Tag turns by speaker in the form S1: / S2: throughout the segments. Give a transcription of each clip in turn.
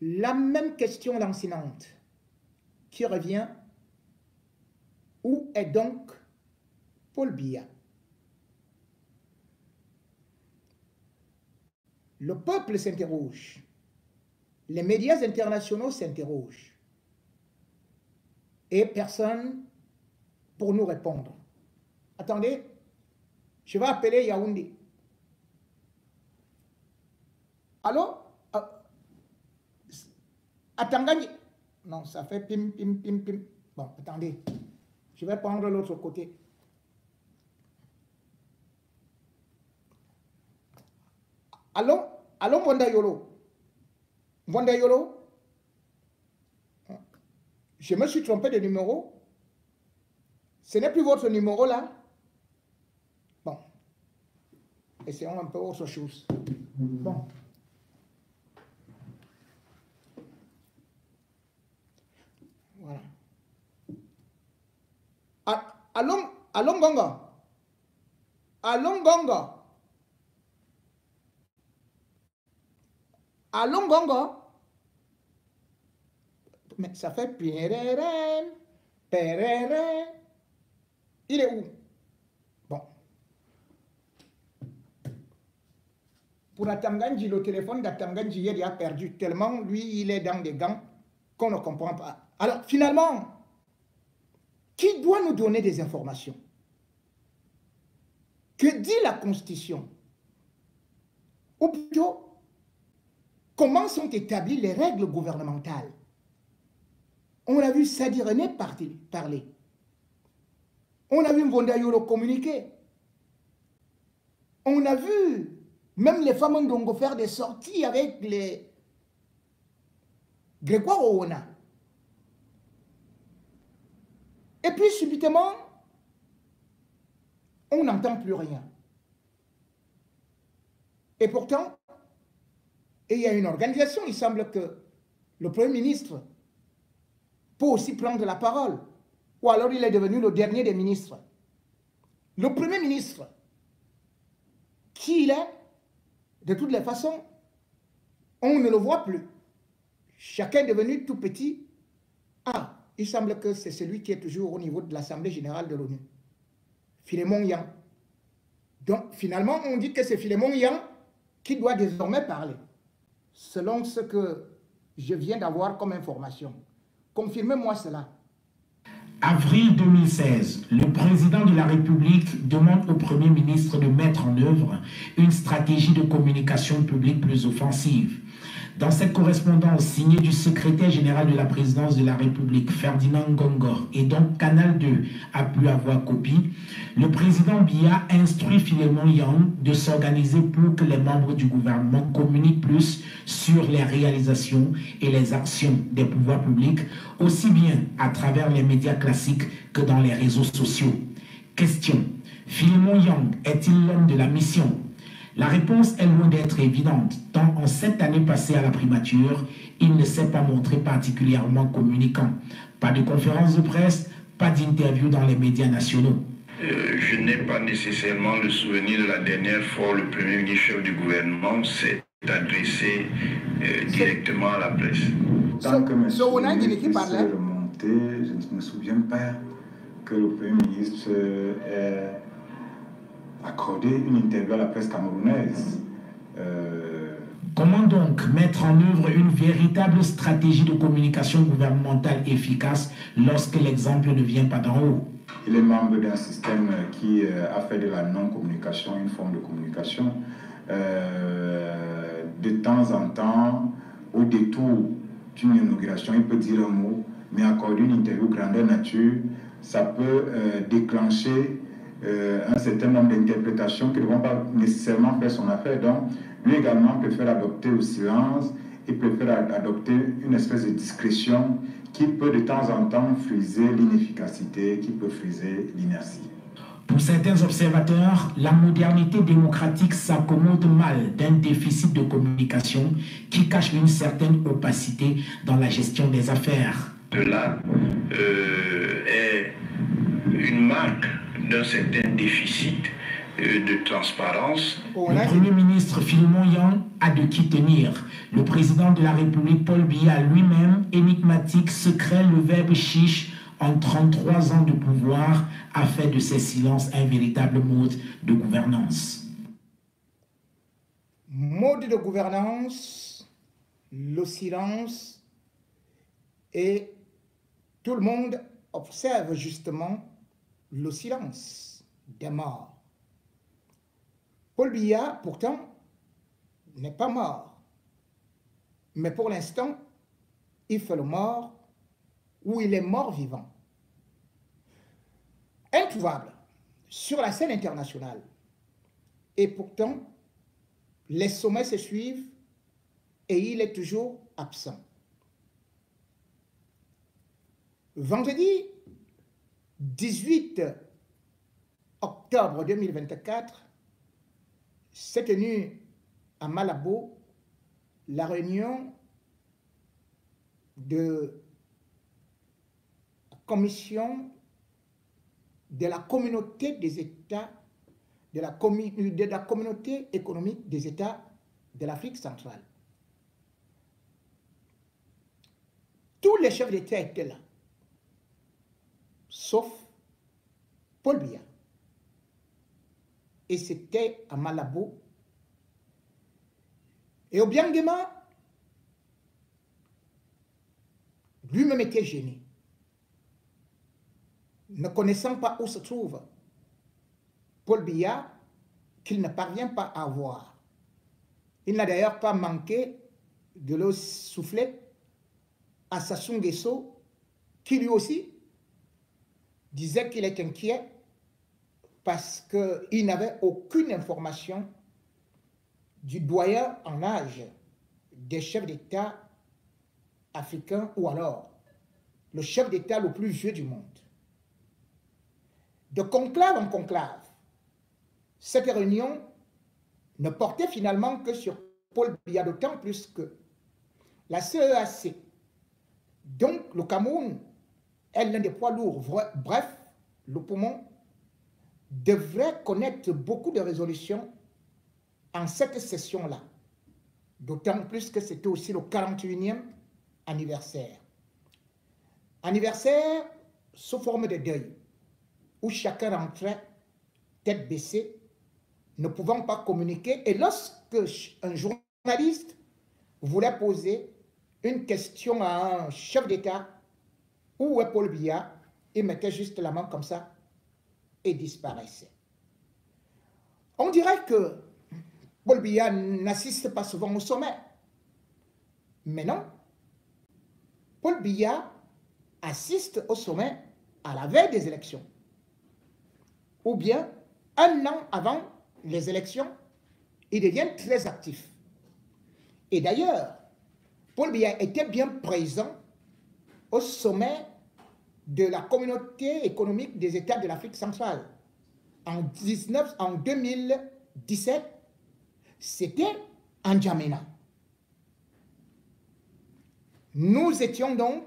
S1: La même question lancinante qui revient. Où est donc Paul Biya? Le peuple s'interroge. Les médias internationaux s'interrogent. Et personne pour nous répondre. Attendez, je vais appeler Yaoundé. Allô? Attendez. Non, ça fait pim, pim, pim, pim. Bon, attendez. Je vais prendre l'autre côté. Allô? Allô, Mwandayolo? Mwandayolo? Je me suis trompé de numéro. Ce n'est plus votre numéro là. Bon. Essayons un peu autre chose. Bon. Voilà. Allô, Ngongo? Allô, Ngongo? Allô, Ngongo? Mais ça fait pérérén, pérérén. Il est où? Bon. Pour Atanganji, le téléphone d'Atanganji, il a perdu tellement, lui, il est dans des gants qu'on ne comprend pas. Alors, finalement, qui doit nous donner des informations? Que dit la Constitution? Ou plutôt, comment sont établies les règles gouvernementales? On a vu Sadi René parler. On a vu Mwandayolo communiquer. On a vu même les femmes Ndongo faire des sorties avec les Grégoire Oona. Et puis subitement, on n'entend plus rien. Et pourtant, il y a une organisation, il semble que le Premier ministre peut aussi prendre la parole. Ou alors il est devenu le dernier des ministres. Le Premier ministre, qui il est, de toutes les façons, on ne le voit plus. Chacun est devenu tout petit. Ah, il semble que c'est celui qui est toujours au niveau de l'Assemblée générale de l'ONU. Philémon Yang. Donc, finalement, on dit que c'est Philémon Yang qui doit désormais parler. Selon ce que je viens d'avoir comme information. Confirmez-moi cela.
S2: Avril 2016, le président de la République demande au Premier ministre de mettre en œuvre une stratégie de communication publique plus offensive. Dans cette correspondance signée du secrétaire général de la présidence de la République, Ferdinand Ngongor, et donc Canal 2 a pu avoir copie, le président Biya instruit Philémon Yang de s'organiser pour que les membres du gouvernement communiquent plus sur les réalisations et les actions des pouvoirs publics, aussi bien à travers les médias classiques que dans les réseaux sociaux. Question: Philémon Yang est-il l'homme de la mission? La réponse est loin d'être évidente, tant en cette année passée à la primature, il ne s'est pas montré particulièrement communicant. Pas de conférence de presse, pas d'interview dans les médias nationaux.
S3: Je n'ai pas nécessairement le souvenir de la dernière fois où le Premier ministre chef du gouvernement s'est adressé directement à la presse.
S4: Tant que M. s'est remonté, je ne me souviens pas que le Premier ministre ait accordé une interview à la presse camerounaise.
S2: Comment donc mettre en œuvre une véritable stratégie de communication gouvernementale efficace lorsque l'exemple ne vient pas d'en haut?
S4: Il est membre d'un système qui a fait de la non-communication une forme de communication. De temps en temps, au détour d'une inauguration, il peut dire un mot, mais accorder une interview grandeur nature, ça peut déclencher un certain nombre d'interprétations qui ne vont pas nécessairement faire son affaire. Donc, lui également préfère adopter au silence et préfère adopter une espèce de discrétion qui peut de temps en temps friser l'inefficacité, qui peut friser l'inertie.
S2: Pour certains observateurs, la modernité démocratique s'accommode mal d'un déficit de communication qui cache une certaine opacité dans la gestion des affaires.
S3: Cela est une marque d'un certain déficit de transparence.
S2: Le Premier ministre Philemon Yang a de qui tenir. Le président de la République Paul Biya lui-même, énigmatique, secret, le verbe chiche, en 33 ans de pouvoir, a fait de ses silences un véritable mode de gouvernance.
S1: Mode de gouvernance, le silence, et tout le monde observe justement le silence des morts. Paul Biya, pourtant, n'est pas mort. Mais pour l'instant, il fait le mort ou il est mort vivant. Introuvable sur la scène internationale. Et pourtant, les sommets se suivent et il est toujours absent. Vendredi 18 octobre 2024, s'est tenue à Malabo la réunion de la commission de la communauté des États, de la communauté économique des États de l'Afrique centrale. Tous les chefs d'État étaient là, sauf Paul Biya. Et c'était à Malabo. Et Obiangema, lui-même était gêné, ne connaissant pas où se trouve Paul Biya, qu'il ne parvient pas à voir. Il n'a d'ailleurs pas manqué de le souffler à Sassou Nguesso, qui lui aussi disait qu'il est inquiet parce qu'il n'avait aucune information du doyen en âge des chefs d'État africains ou alors le chef d'État le plus vieux du monde. De conclave en conclave, cette réunion ne portait finalement que sur Paul Biya, d'autant plus que la CEAC, donc le Cameroun, est l'un des poids lourds, bref, le poumon, devrait connaître beaucoup de résolutions en cette session-là. D'autant plus que c'était aussi le 41e anniversaire. Anniversaire sous forme de deuil, où chacun rentrait tête baissée, ne pouvant pas communiquer. Et lorsque un journaliste voulait poser une question à un chef d'État, où est Paul Biya, il mettait juste la main comme ça et disparaissait. On dirait que Paul Biya n'assiste pas souvent au sommet. Mais non. Paul Biya assiste au sommet à la veille des élections. Ou bien, un an avant les élections, il devient très actif. Et d'ailleurs, Paul Biya était bien présent au sommet de la communauté économique des États de l'Afrique centrale. En 2017, c'était en N'Djamena. Nous étions donc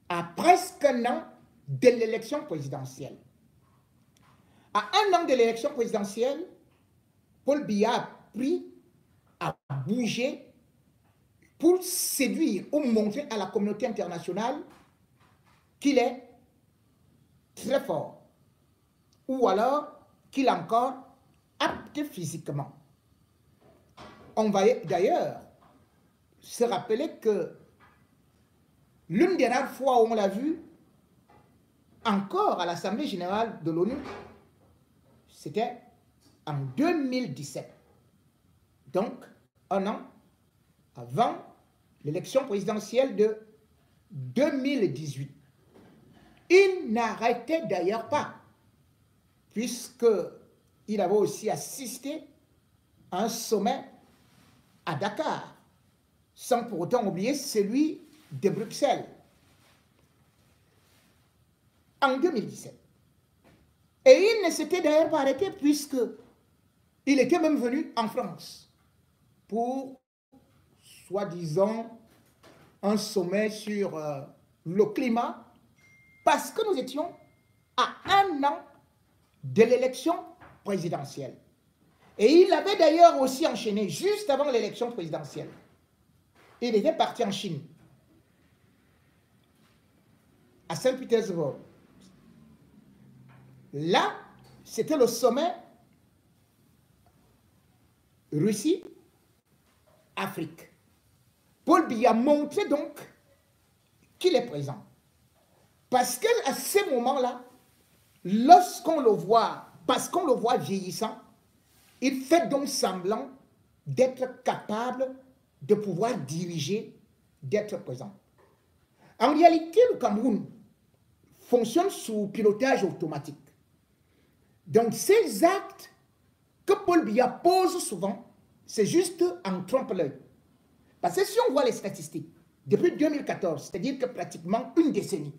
S1: à presque un an de l'élection présidentielle. À un an de l'élection présidentielle, Paul Biya a pris à bouger pour séduire ou montrer à la communauté internationale qu'il est très fort, ou alors qu'il est encore apte physiquement. On va d'ailleurs se rappeler que l'une des rares fois où on l'a vu encore à l'Assemblée générale de l'ONU, c'était en 2017. Donc, un an avant l'élection présidentielle de 2018. Il n'arrêtait d'ailleurs pas, puisqu'il avait aussi assisté à un sommet à Dakar, sans pour autant oublier celui de Bruxelles, en 2017. Et il ne s'était d'ailleurs pas arrêté, puisqu'il était même venu en France pour, soi-disant, un sommet sur le climat, parce que nous étions à un an de l'élection présidentielle. Et il avait d'ailleurs aussi enchaîné, juste avant l'élection présidentielle. Il était parti en Chine, à Saint-Pétersbourg. Là, c'était le sommet Russie-Afrique. Paul Biya montrait donc qu'il est présent. Parce qu'à ce moment-là, lorsqu'on le voit, parce qu'on le voit vieillissant, il fait donc semblant d'être capable de pouvoir diriger, d'être présent. En réalité, le Cameroun fonctionne sous pilotage automatique. Donc, ces actes que Paul Biya pose souvent, c'est juste en trompe-l'œil. Parce que si on voit les statistiques, depuis 2014, c'est-à-dire que pratiquement une décennie,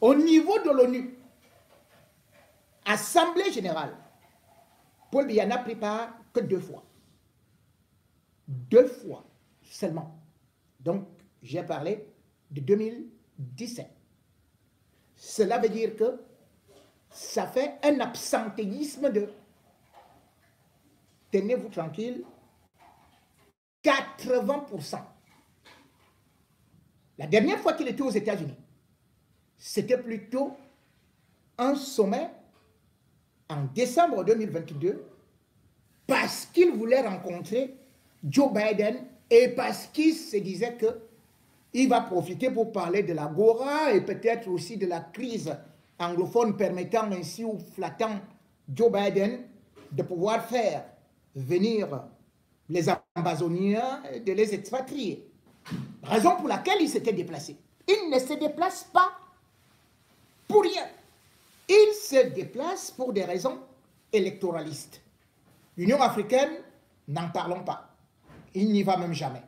S1: au niveau de l'ONU, Assemblée générale, Paul Biya n'a pris part que 2 fois. 2 fois seulement. Donc, j'ai parlé de 2017. Cela veut dire que ça fait un absentéisme de, tenez-vous tranquille, 80%. La dernière fois qu'il était aux États-Unis, c'était plutôt un sommet en décembre 2022 parce qu'il voulait rencontrer Joe Biden et parce qu'il se disait qu'il va profiter pour parler de l'Agora et peut-être aussi de la crise anglophone permettant ainsi ou flattant Joe Biden de pouvoir faire venir les Amazoniens, de les expatrier. Raison pour laquelle il s'était déplacé. Il ne se déplace pas pour rien. Il se déplace pour des raisons électoralistes. L'Union africaine, n'en parlons pas. Il n'y va même jamais.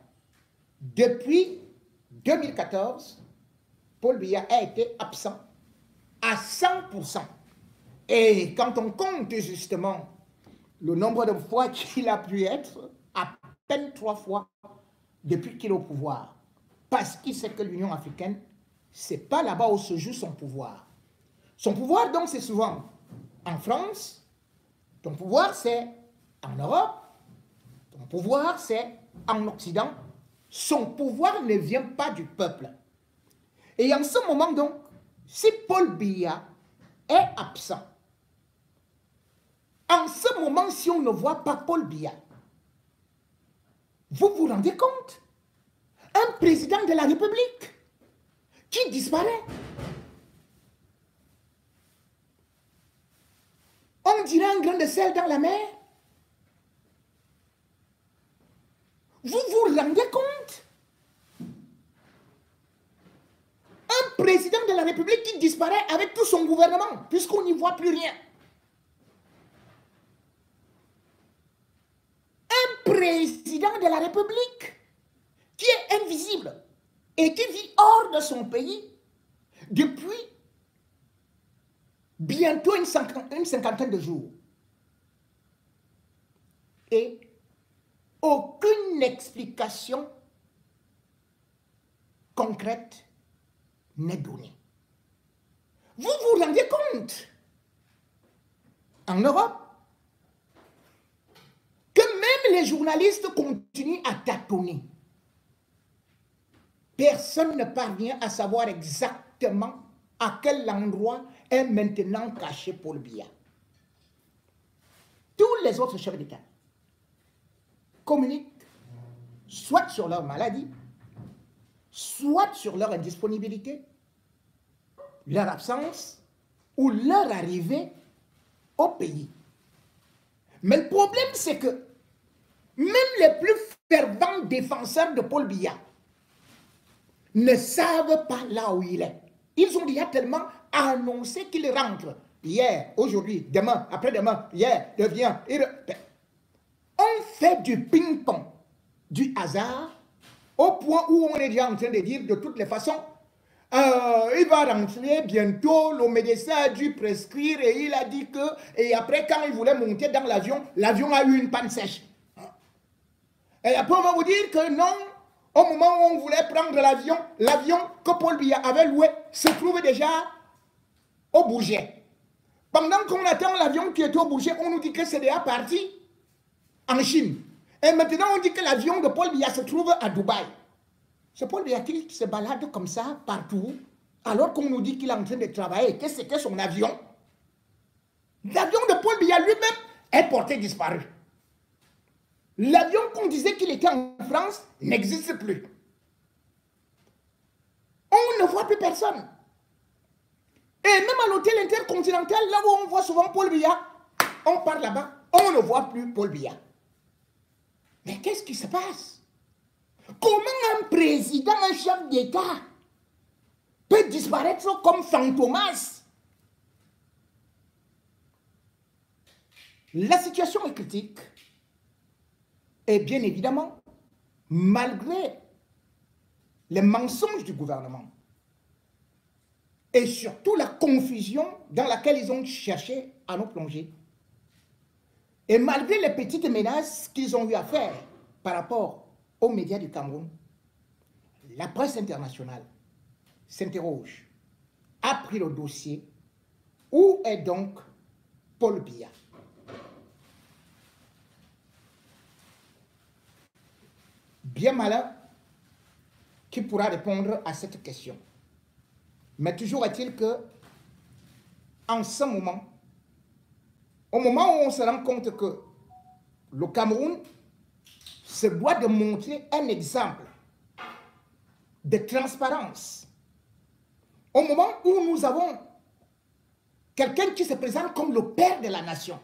S1: Depuis 2014, Paul Biya a été absent à 100%. Et quand on compte justement le nombre de fois qu'il a pu être, à peine 3 fois depuis qu'il est au pouvoir. Parce qu'il sait que l'Union africaine, ce n'est pas là-bas où se joue son pouvoir. Son pouvoir, donc, c'est souvent en France, ton pouvoir, c'est en Europe, ton pouvoir, c'est en Occident. Son pouvoir ne vient pas du peuple. Et en ce moment, donc, si Paul Biya est absent, en ce moment, si on ne voit pas Paul Biya, vous vous rendez compte? Un président de la République qui disparaît. On dirait un grain de sel dans la mer. Vous vous rendez compte? Un président de la République qui disparaît avec tout son gouvernement, puisqu'on n'y voit plus rien. Un président de la République qui est invisible et qui vit hors de son pays depuis bientôt une cinquantaine de jours. Et aucune explication concrète n'est donnée. Vous vous rendez compte? En Europe, que même les journalistes continuent à tâtonner. Personne ne parvient à savoir exactement à quel endroit est maintenant caché Paul Biya. Tous les autres chefs d'État communiquent soit sur leur maladie, soit sur leur indisponibilité, leur absence ou leur arrivée au pays. Mais le problème, c'est que même les plus fervents défenseurs de Paul Biya ne savent pas là où il est. Ils ont déjà tellement annoncé qu'il rentre. Hier, aujourd'hui, demain, après-demain, hier, devient... On fait du ping-pong, du hasard, au point où on est déjà en train de dire de toutes les façons, il va rentrer bientôt, le médecin a dû prescrire et il a dit que... Et après, quand il voulait monter dans l'avion, l'avion a eu une panne sèche. Et après, on va vous dire que non, au moment où on voulait prendre l'avion que Paul Biya avait loué se trouve déjà au Bourget. Pendant qu'on attend l'avion qui est au bouger, on nous dit que c'est déjà parti en Chine. Et maintenant, on dit que l'avion de Paul Biya se trouve à Dubaï. C'est Paul Biya qui se balade comme ça partout, alors qu'on nous dit qu'il est en train de travailler. Qu'est-ce que c'est son avion? L'avion de Paul Biya lui-même est porté disparu. L'avion qu'on disait qu'il était en France n'existe plus. On ne voit plus personne. Et même à l'hôtel intercontinental, là où on voit souvent Paul Biya, on part là-bas, on ne voit plus Paul Biya. Mais qu'est-ce qui se passe? Comment un président, un chef d'État peut disparaître comme fantomas? La situation est critique. Et bien évidemment, malgré les mensonges du gouvernement, et surtout la confusion dans laquelle ils ont cherché à nous plonger, et malgré les petites menaces qu'ils ont eu à faire par rapport aux médias du Cameroun, la presse internationale s'interroge, a pris le dossier. Où est donc Paul Biya? Bien malin qui pourra répondre à cette question. Mais toujours est-il que, en ce moment, au moment où on se rend compte que le Cameroun se doit de montrer un exemple de transparence, au moment où nous avons quelqu'un qui se présente comme le père de la nation,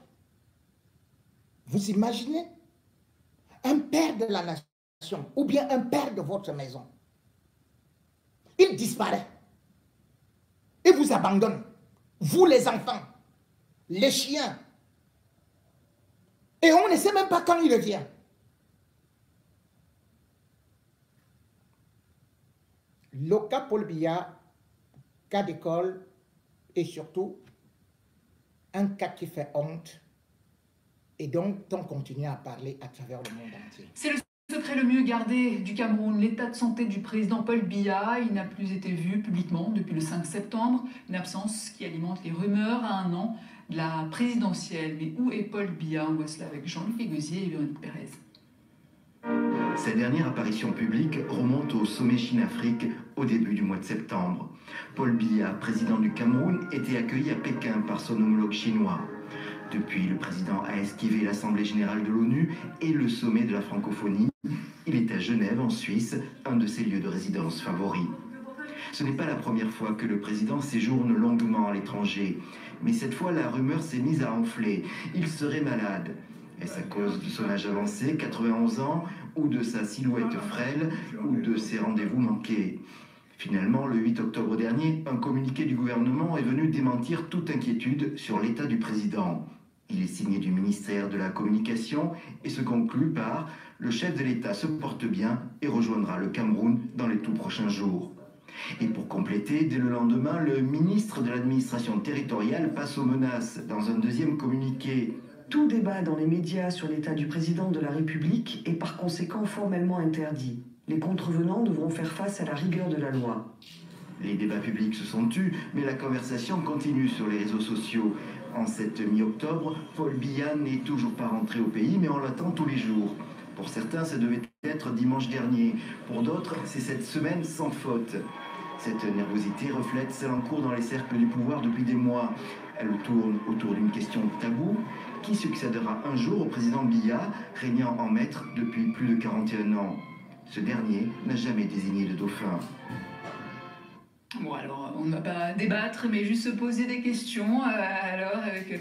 S1: vous imaginez un père de la nation ou bien un père de votre maison, il disparaît, il vous abandonne, vous les enfants, les chiens, et on ne sait même pas quand il revient. Le cas Paul Biya, cas d'école, et surtout un cas qui fait honte, et donc on continue à parler à travers le monde entier.
S5: C'est le secret le mieux gardé du Cameroun, l'état de santé du président Paul Biya. Il n'a plus été vu publiquement depuis le 5 septembre, une absence qui alimente les rumeurs à un an de la présidentielle. Mais où est Paul Biya? On voit cela avec Jean-Luc Égosier et Véronique Pérez.
S6: Sa dernière apparition publique remonte au sommet Chine-Afrique au début du mois de septembre. Paul Biya, président du Cameroun, était accueilli à Pékin par son homologue chinois. Depuis, le président a esquivé l'Assemblée générale de l'ONU et le sommet de la francophonie. Il est à Genève, en Suisse, un de ses lieux de résidence favoris. Ce n'est pas la première fois que le président séjourne longuement à l'étranger. Mais cette fois, la rumeur s'est mise à enfler. Il serait malade. Est-ce à cause de son âge avancé, 91 ans, ou de sa silhouette frêle, ou de ses rendez-vous manqués? Finalement, le 8 octobre dernier, un communiqué du gouvernement est venu démentir toute inquiétude sur l'état du président. Il est signé du ministère de la Communication et se conclut par « Le chef de l'État se porte bien et rejoindra le Cameroun dans les tout prochains jours ». Et pour compléter, dès le lendemain, le ministre de l'administration territoriale passe aux menaces dans un deuxième communiqué.
S7: Tout débat dans les médias sur l'état du président de la République est par conséquent formellement interdit. Les contrevenants devront faire face à la rigueur de la loi.
S6: Les débats publics se sont tus, mais la conversation continue sur les réseaux sociaux. En cette mi-octobre, Paul Biya n'est toujours pas rentré au pays, mais on l'attend tous les jours. Pour certains, ça devait être dimanche dernier. Pour d'autres, c'est cette semaine sans faute. Cette nervosité reflète celle en cours dans les cercles du pouvoir depuis des mois. Elle tourne autour d'une question taboue. Qui succédera un jour au président Biya, régnant en maître depuis plus de 41 ans? Ce dernier n'a jamais désigné de dauphin.
S5: Bon, alors, on ne va pas débattre, mais juste se poser des questions. Alors, avec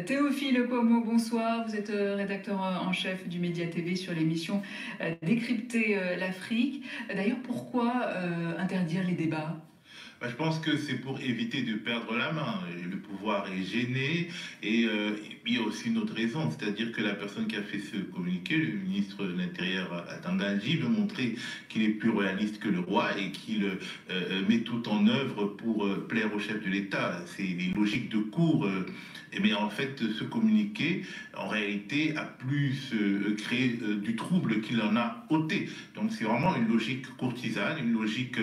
S5: Théophile Pomo, bonsoir. Vous êtes rédacteur en chef du Média TV sur l'émission Décrypter l'Afrique. D'ailleurs, pourquoi interdire les débats ?
S8: Je pense que c'est pour éviter de perdre la main. Le pouvoir est gêné et il y a aussi une autre raison, c'est-à-dire que la personne qui a fait ce communiqué, le ministre de l'Intérieur Atandandji, veut montrer qu'il est plus royaliste que le roi et qu'il met tout en œuvre pour plaire au chef de l'État. C'est des logiques de cour. Mais en fait, ce communiqué, en réalité, a plus créé du trouble qu'il en a ôté. Donc c'est vraiment une logique courtisane, une logique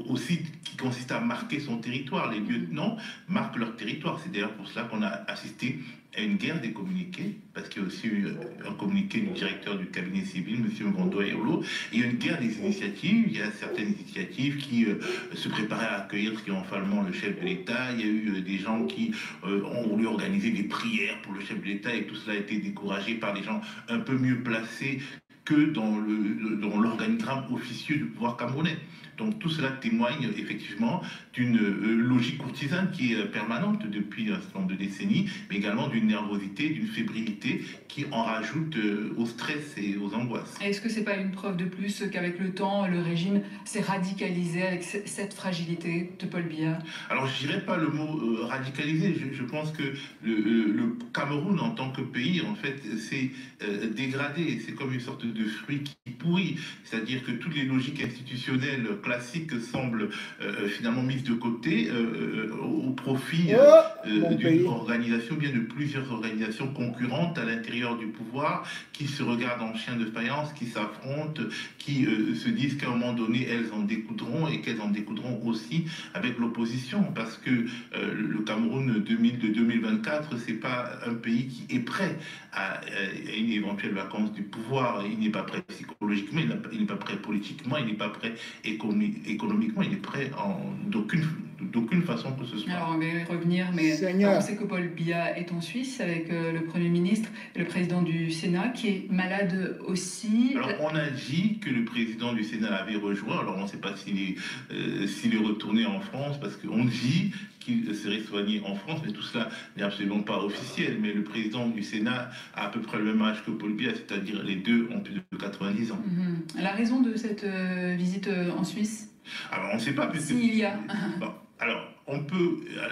S8: aussi aussi qui consiste à marquer son territoire. Les lieutenants marquent leur territoire. C'est d'ailleurs pour cela qu'on a assisté à une guerre des communiqués, parce qu'il y a aussi eu un communiqué du directeur du cabinet civil, M. Ngondo Ayolo. Il y a une guerre des initiatives. Il y a certaines initiatives qui se préparaient à accueillir triomphalement le chef de l'État. Il y a eu des gens qui ont voulu organiser des prières pour le chef de l'État, et tout cela a été découragé par des gens un peu mieux placés que dans l'organigramme officieux du pouvoir camerounais. Donc tout cela témoigne effectivement d'une logique courtisane qui est permanente depuis un certain nombre de décennies, mais également d'une nervosité, d'une fébrilité qui en rajoute au stress et aux angoisses.
S5: Est-ce que c'est pas une preuve de plus qu'avec le temps, le régime s'est radicalisé avec cette fragilité de Paul Biya?
S8: Alors je dirais pas le mot radicalisé, je pense que le Cameroun en tant que pays en fait s'est dégradé, c'est comme une sorte de fruit qui pourrit, c'est-à-dire que toutes les logiques institutionnelles classiques semblent finalement mises de côté au profit d'une organisation, bien de plusieurs organisations concurrentes à l'intérieur du pouvoir qui se regardent en chien de faïence, qui s'affrontent, qui se disent qu'à un moment donné elles en découdront et qu'elles en découdront aussi avec l'opposition, parce que le Cameroun 2024 c'est pas un pays qui est prêt à une éventuelle vacance du pouvoir. Il n'est pas prêt psychologiquement, il n'est pas prêt politiquement, il n'est pas prêt économiquement, il est prêt d'aucune façon que ce soit.
S5: Alors on va y revenir, mais on sait que Paul Biya est en Suisse avec le Premier ministre et le président du Sénat qui est malade aussi.
S8: Alors on a dit que le président du Sénat l'avait rejoint, alors on ne sait pas s'il est retourné en France, parce qu'on dit qu'il serait soigné en France, mais tout cela n'est absolument pas officiel. Mais le président du Sénat a à peu près le même âge que Paul Biya, c'est-à-dire les deux ont plus de 90 ans.
S5: La raison de cette visite en Suisse?
S8: Alors on ne sait pas.
S5: S'il y a.
S8: Bon, alors,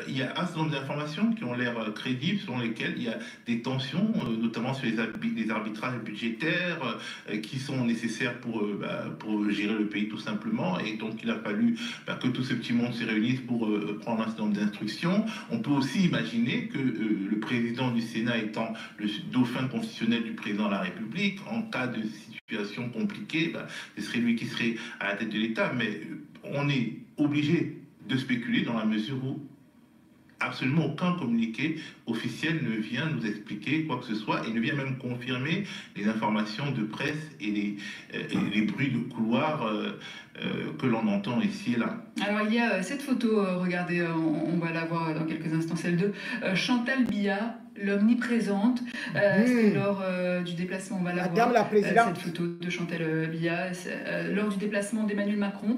S8: il y a un certain nombre d'informations qui ont l'air crédibles, selon lesquelles il y a des tensions, notamment sur les arbitrages budgétaires qui sont nécessaires pour gérer le pays tout simplement. Et donc il a fallu que tout ce petit monde se réunisse pour prendre un certain nombre d'instructions. On peut aussi imaginer que le président du Sénat étant le dauphin constitutionnel du président de la République, en cas de situation compliquée, ce serait lui qui serait à la tête de l'État. Mais on est obligé de spéculer dans la mesure où absolument aucun communiqué officiel ne vient nous expliquer quoi que ce soit et ne vient même confirmer les informations de presse et les bruits de couloir que l'on entend ici et là.
S5: Alors il y a cette photo, regardez, on va la voir dans quelques instants, celle de Chantal Biya, l'omniprésente. C'est lors du déplacement, on va la voir, cette photo de Chantal Biya, lors du déplacement d'Emmanuel Macron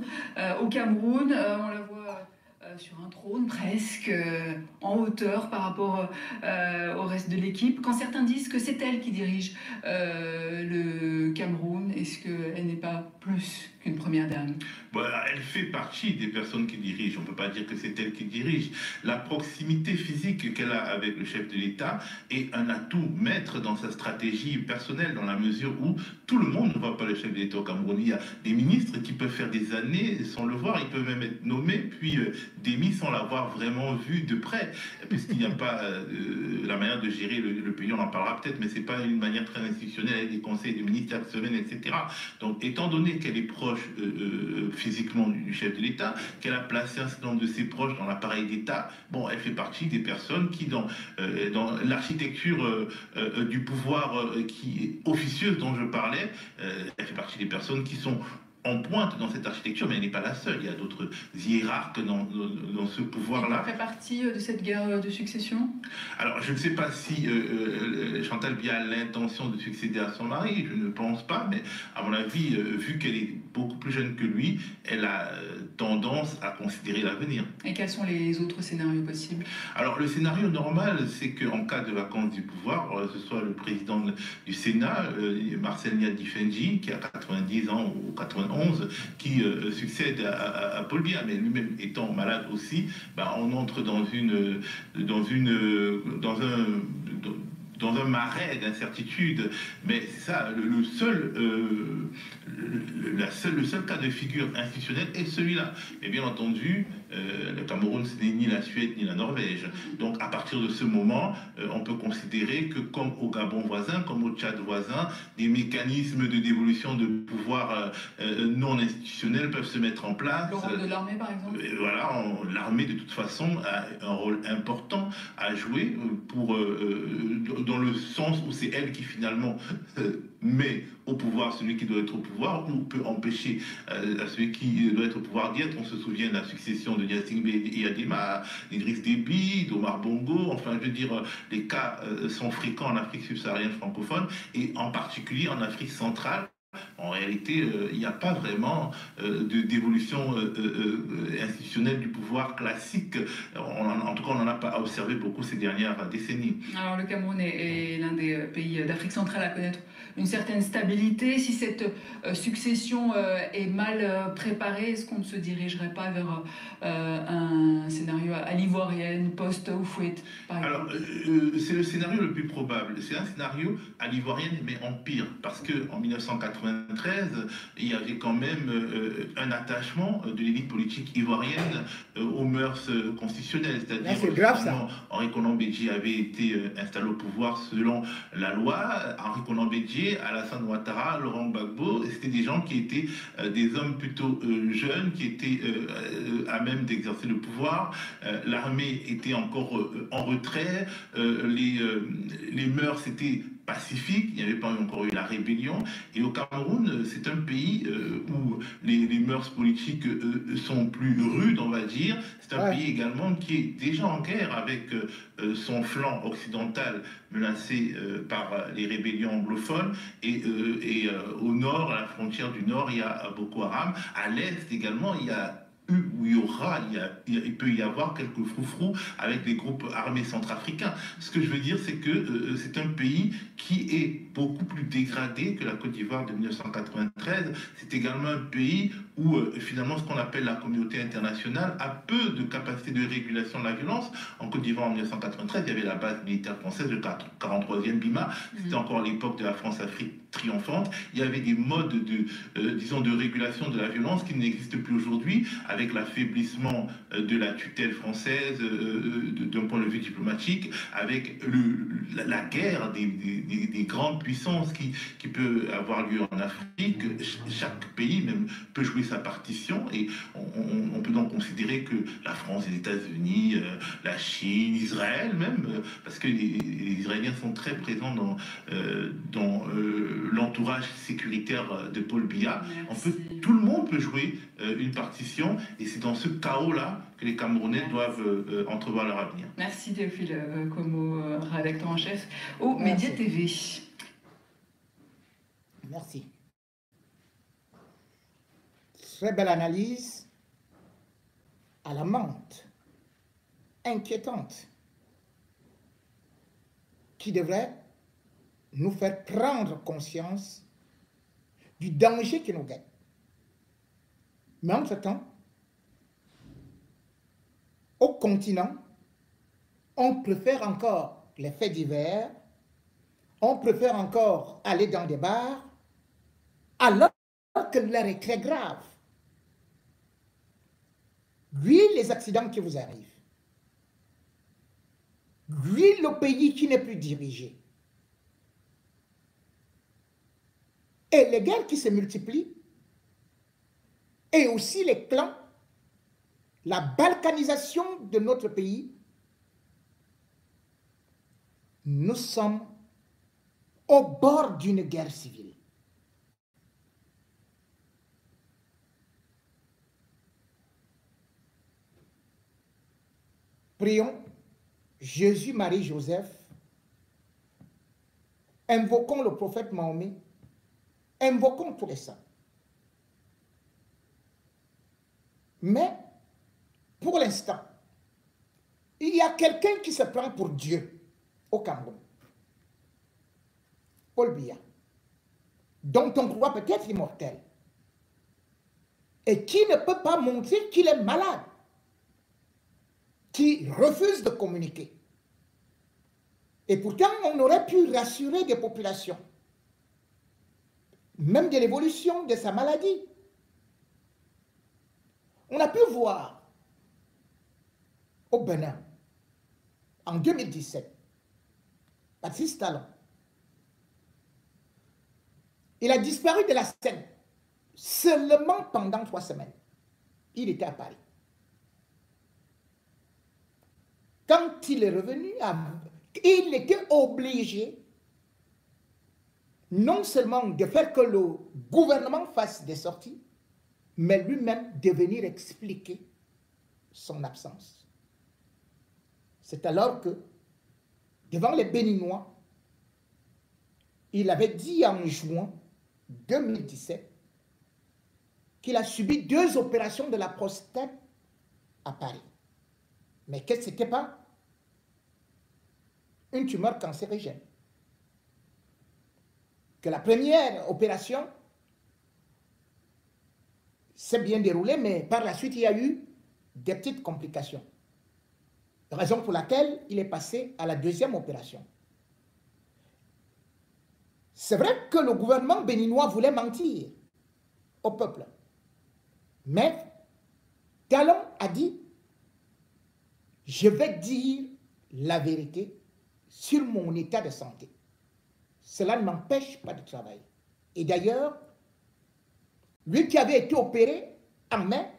S5: au Cameroun. On la voit sur un trône presque, en hauteur par rapport au reste de l'équipe. Quand certains disent que c'est elle qui dirige le Cameroun, est-ce qu'elle n'est pas plus qu'une première dame?
S8: Elle fait partie des personnes qui dirigent. On ne peut pas dire que c'est elle qui dirige. La proximité physique qu'elle a avec le chef de l'État est un atout maître dans sa stratégie personnelle, dans la mesure où tout le monde ne voit pas le chef de l'État au Cameroun. Il y a des ministres qui peuvent faire des années sans le voir. Ils peuvent même être nommés, puis démis sans l'avoir vraiment vu de près, puisqu'il n'y a pas la manière de gérer le pays. On en parlera peut-être, mais ce n'est pas une manière très institutionnelle avec des conseils de ministres chaque semaine, etc. Donc, étant donné qu'elle est proche physiquement du chef de l'État, qu'elle a placé un certain nombre de ses proches dans l'appareil d'État, elle fait partie des personnes qui, dans l'architecture du pouvoir qui est officieuse dont je parlais, elle fait partie des personnes qui sont en pointe dans cette architecture, mais elle n'est pas la seule. Il y a d'autres hiérarques dans ce pouvoir-là.
S5: Elle fait partie de cette guerre de succession?
S8: Alors, je ne sais pas si Chantal Biya a l'intention de succéder à son mari, je ne pense pas, mais à mon avis, vu qu'elle est beaucoup plus jeune que lui, elle a tendance à considérer l'avenir.
S5: Et quels sont les autres scénarios possibles? Alors,
S8: le scénario normal, c'est qu'en cas de vacance du pouvoir, ce soit le président du Sénat, Marcel Nyadi-Fenji, qui a 90 ans ou 91, qui succède à Paul Biya, mais lui-même étant malade aussi, on entre dans un marais d'incertitude. Mais c'est ça, le seul cas de figure institutionnel est celui-là. Mais bien entendu, le Cameroun, ce n'est ni la Suède ni la Norvège. Donc à partir de ce moment, on peut considérer que comme au Gabon voisin, comme au Tchad voisin, des mécanismes de dévolution de pouvoir non institutionnels peuvent se mettre en place.
S5: Le rôle de l'armée, par exemple.
S8: Voilà, l'armée de toute façon a un rôle important à jouer dans le sens où c'est elle qui finalement met au pouvoir celui qui doit être au pouvoir ou peut empêcher celui qui doit être au pouvoir d'y être. On se souvient de la succession de Gnassingbé et Adema, d'Idriss Déby, d'Omar Bongo. Enfin, je veux dire, les cas sont fréquents en Afrique subsaharienne francophone et en particulier en Afrique centrale. En réalité, il n'y a pas vraiment d'évolution institutionnelle du pouvoir classique. En tout cas, on n'en a pas observé beaucoup ces dernières décennies.
S5: Alors, le Cameroun est l'un des pays d'Afrique centrale à connaître une certaine stabilité. Si cette succession est mal préparée, est-ce qu'on ne se dirigerait pas vers un scénario à l'ivoirienne, post-Houphouët, par exemple?
S8: Alors, c'est le scénario le plus probable. C'est un scénario à l'ivoirienne, mais en pire, parce qu'en 1993, il y avait quand même un attachement de l'élite politique ivoirienne aux mœurs constitutionnelles.
S1: C'est grave, ça.
S8: Henri Konan Bédié avait été installé au pouvoir selon la loi. Henri Konan Bédié, Alassane Ouattara, Laurent Gbagbo, c'était des gens qui étaient des hommes plutôt jeunes, qui étaient à même d'exercer le pouvoir. L'armée était encore en retrait. Les mœurs étaient pacifique, il n'y avait pas encore eu la rébellion. Et au Cameroun, c'est un pays où les mœurs politiques sont plus rudes, on va dire. C'est un pays également qui est déjà en guerre avec son flanc occidental menacé par les rébellions anglophones. Et au nord, à la frontière du nord, il y a Boko Haram. À l'est également, où il peut y avoir quelques froufrous avec les groupes armés centrafricains. Ce que je veux dire, c'est que c'est un pays qui est beaucoup plus dégradé que la Côte d'Ivoire de 1993. C'est également un pays où finalement ce qu'on appelle la communauté internationale a peu de capacité de régulation de la violence. En Côte d'Ivoire en 1993, il y avait la base militaire française, le 43e BIMA. C'était encore l'époque de la France-Afrique triomphante. Il y avait des modes de régulation de la violence qui n'existent plus aujourd'hui, avec l'affaiblissement de la tutelle française d'un point de vue diplomatique, avec la guerre des grandes puissances qui peut avoir lieu en Afrique. Chaque pays même peut jouer sa partition et on peut donc considérer que la France, les États-Unis, la Chine, Israël même, parce que les Israéliens sont très présents dans l'entourage sécuritaire de Paul Biya. Tout le monde peut jouer une partition et c'est dans ce chaos-là que les Camerounais doivent entrevoir leur avenir.
S5: Merci Théophile Komo, rédacteur en chef au Média TV.
S1: Merci. Très belle analyse, alarmante, inquiétante, qui devrait nous faire prendre conscience du danger qui nous guette. Mais entre-temps, au continent, on préfère encore les faits divers, on préfère encore aller dans des bars, alors que l'heure est très grave. Oui, les accidents qui vous arrivent. Oui, le pays qui n'est plus dirigé. Et les guerres qui se multiplient, et aussi les clans, la balkanisation de notre pays, nous sommes au bord d'une guerre civile. Prions Jésus, Marie, Joseph, invoquons le prophète Mahomet, invoquons tous les saints. Mais, pour l'instant, il y a quelqu'un qui se prend pour Dieu au Cameroun. Paul Biya, dont on croit peut-être immortel, et qui ne peut pas montrer qu'il est malade, qui refuse de communiquer. Et pourtant, on aurait pu rassurer des populations, même de l'évolution de sa maladie, On a pu voir au Bénin, en 2017, Patrice Talon, il a disparu de la scène seulement pendant 3 semaines. Il était à Paris. Quand il est revenu, il était obligé non seulement de faire que le gouvernement fasse des sorties, mais lui-même de venir expliquer son absence. C'est alors que, devant les Béninois, il avait dit en juin 2017 qu'il a subi 2 opérations de la prostate à Paris. Mais que ce n'était pas une tumeur cancérigène. Que la première opération s'est bien déroulée, mais par la suite, il y a eu des petites complications. Raison pour laquelle il est passé à la 2e opération. C'est vrai que le gouvernement béninois voulait mentir au peuple. Mais Talon a dit, je vais dire la vérité sur mon état de santé. Cela ne m'empêche pas de travailler. Et d'ailleurs, lui qui avait été opéré en mai,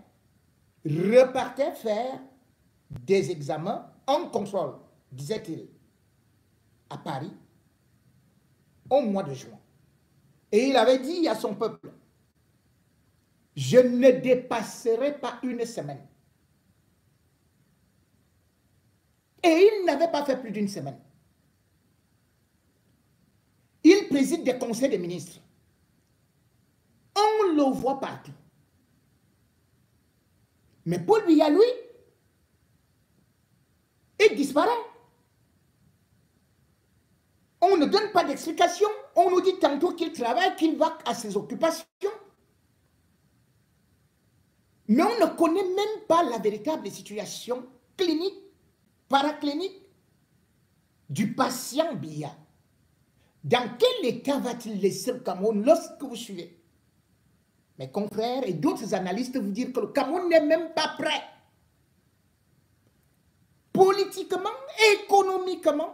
S1: repartait faire des examens en contrôle, disait-il, à Paris, au mois de juin. Et il avait dit à son peuple, je ne dépasserai pas 1 semaine. Et il n'avait pas fait plus d'1 semaine. Il préside des conseils des ministres. On le voit partout. Mais Paul Biya, lui, il disparaît. On ne donne pas d'explication. On nous dit tantôt qu'il travaille, qu'il va à ses occupations. Mais on ne connaît même pas la véritable situation clinique, paraclinique du patient Biya. Dans quel état va-t-il laisser le Cameroun lorsque vous suivez mes confrères et d'autres analystes vous dire que le Cameroun n'est même pas prêt politiquement, économiquement,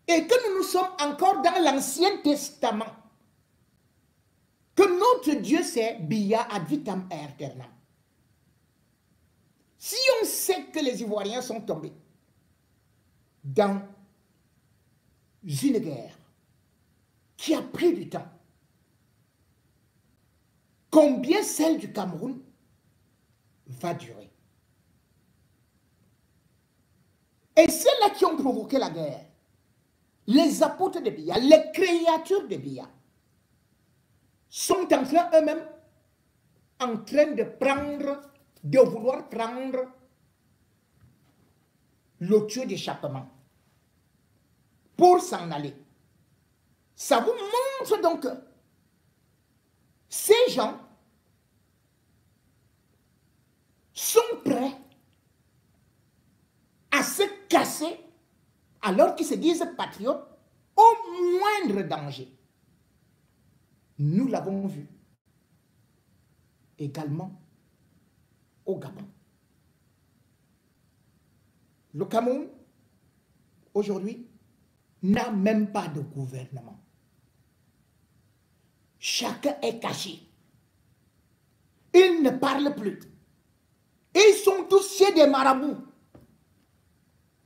S1: et que nous sommes encore dans l'Ancien Testament, que notre Dieu c'est Biya ad vitam aeternam. Si on sait que les Ivoiriens sont tombés dans une guerre qui a pris du temps, combien celle du Cameroun va durer? Et ceux-là qui ont provoqué la guerre, les apôtres de Biya, les créatures de Biya, sont en train eux-mêmes en train de vouloir prendre le tuyau d'échappement pour s'en aller. Ça vous montre donc que ces gens sont prêts à se casser alors qu'ils se disent patriotes au moindre danger. Nous l'avons vu également au Gabon. Le Cameroun, aujourd'hui, n'a même pas de gouvernement. Chacun est caché. Ils ne parlent plus. Ils sont tous chez des marabouts,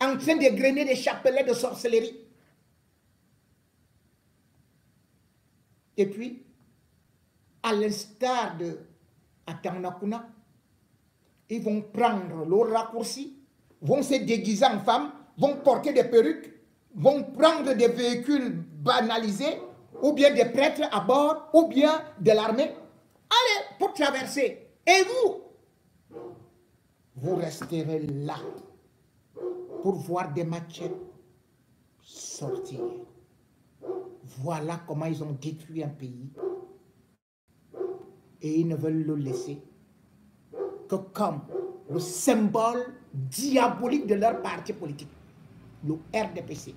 S1: en train d'égrener des chapelets de sorcellerie. Et puis, à l'instar de Atanakuna, ils vont prendre le raccourci, vont se déguiser en femmes, vont porter des perruques, vont prendre des véhicules banalisés, ou bien des prêtres à bord, ou bien de l'armée. Allez, pour traverser. Et vous resterez là pour voir des machettes sortir. Voilà comment ils ont détruit un pays. Et ils ne veulent le laisser que comme le symbole diabolique de leur parti politique, le RDPC,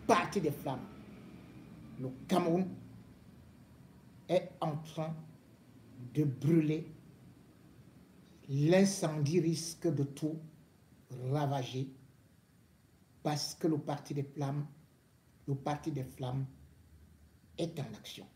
S1: Parti des Flammes. Le Cameroun est en train de brûler l'incendie risque de tout ravager parce que le Parti des Flammes est en action.